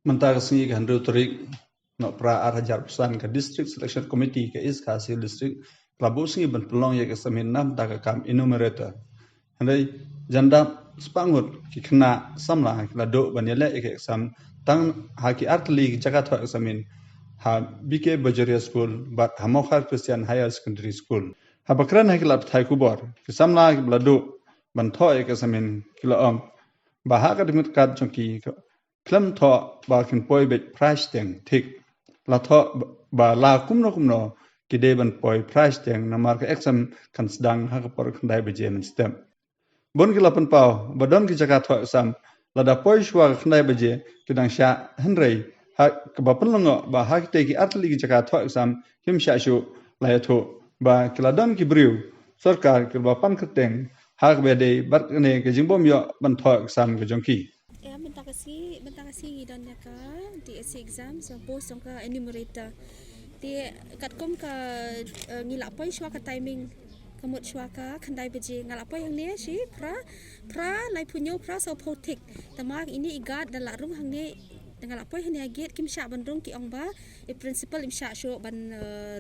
Mentara sengi ke handul terik nak pra arhajar pesan ke district selection committee ke is hasil district kelabu sengi ban pelong ya ke semin nam tak kam enumerator. Handai janda sepangut ki kena samla ki lado ban yele ke exam tang haki artli ki jagat examin ha BK Bajaria School but Hamokhar Christian Higher Secondary School. Ha bakran haki lap thai kubor ki samla ki lado ban tho ke examin ki laom ba ha ka dimit kat jongki Klem tho ba kin poi be price teng tik la tho ba la kumno ki de ban poi price teng na mar ka exam kan sedang ha ka por kan dai be je men stem bon ki la pen pau ba don ki jaka tho exam la da poi shwa kan dai be je ki dang sha henrei ha ka ba pen longo ba ha ki te ki atli ki jaka tho exam him sha shu la ya tho ba ki la don ki briu sarkar ki ba pan ka teng ha ka be de bar ne ke jingbom yo ban tho exam ke jongki Ya, bentar kasi dan ya ka DSC exam so post song ka enumerator. Di kat kom ka ngilak poi shwa ka timing kamut shwa ka khandai beje ngalak poi hang ne shi pra lai punyo pra so potik. Tamak ini igat dan la rung hang ne ngalak poi hang ne agit kim sha ban rung ki ong ba e principal im sha sho ban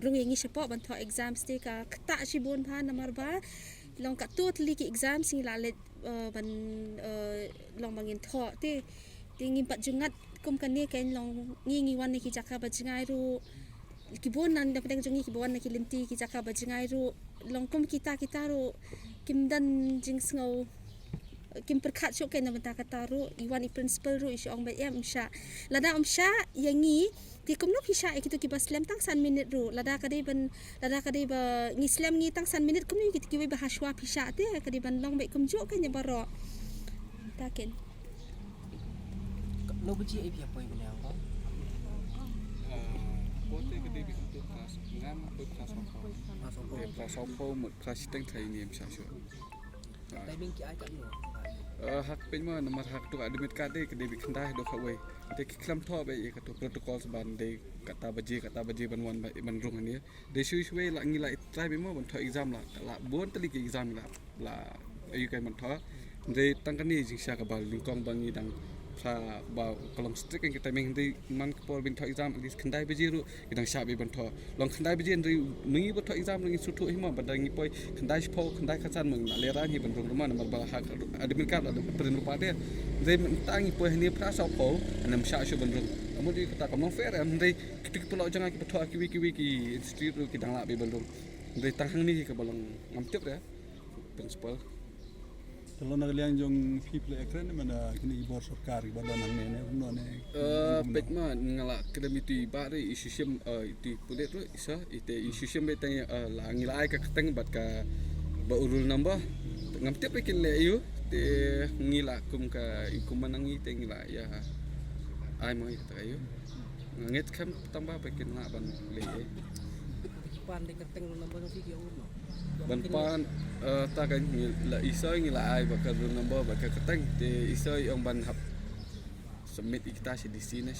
rung yengi shepo ban tho exam sti ka kta shi bon pha namar ba long kat tu tli ki exam sing la let ban long bangin tho ti ngim pat jungat kum kan ni ken long ngi wan ki jaka ba jingai ru ki bon nan dapat jongi ki bon ki linti ki jaka ba jingai ru long kum kita ru kim dan jing sngo kim perkhat syok ken benta kata ru iwan i principal ru is ong ba em sha lada sha yangi ti kum nok hisha kitu ki baslam tang san minute ru lada kadai ba ngi slam ngi tang san minute kum ni ki ba haswa pisha te kadai ban long ba kum jo kan ya baro taken lo beji ai apa yang beliau kau pote ke debi untuk kelas ngam untuk kelas opo một kelas teng thai ni bisa syo timing ki ai kat lo hak penma nomor hak tu admit kad ke debi khandai do khawai te ki klam tho be ka tu protocol ban de kata baje ban wan ban rung ni de shui shui la ngi la try be mo ban tho exam la bon tali ki exam la ayu kai ban tho de tang kan ni jing sha ka bal lingkong bangi dang sa ba kolom strict yang kita menghentai man kepol bin tho exam di khandai beji ru idang sha be ban tho long khandai beji ndri mi ba tho exam ngi sutu hima badang ngi poi khandai spo khandai khasan meng na lera ngi ban rung ma nomor ba hak admin kad ada perin rupa de de tangi poi ni pra sa po anam sha shu ban rung amu di kata kamong fair am de kitik pulau jangan ki tho kiwi ki institute ru ki dang la be ban rung de tang ni ka balong ngam tip ya principal kalau nak liang jong people ekran mana kini ibor sarkar ibadah nang ne no ne petma ngala kedemitu bare isusem itu pulet tu isa ite isusem betang la ngila ai ka keteng bat ka ba urul nambah ngam tep kin le yu te ngila kum ka ikum manangi te ngila ya ai mai ta yu nget kam tambah pekin na ban le pan de keteng nombor video no ban pan ta kan la isa ngila ai ba ka number ba ka keteng te isa yang ban hap submit kita si di sini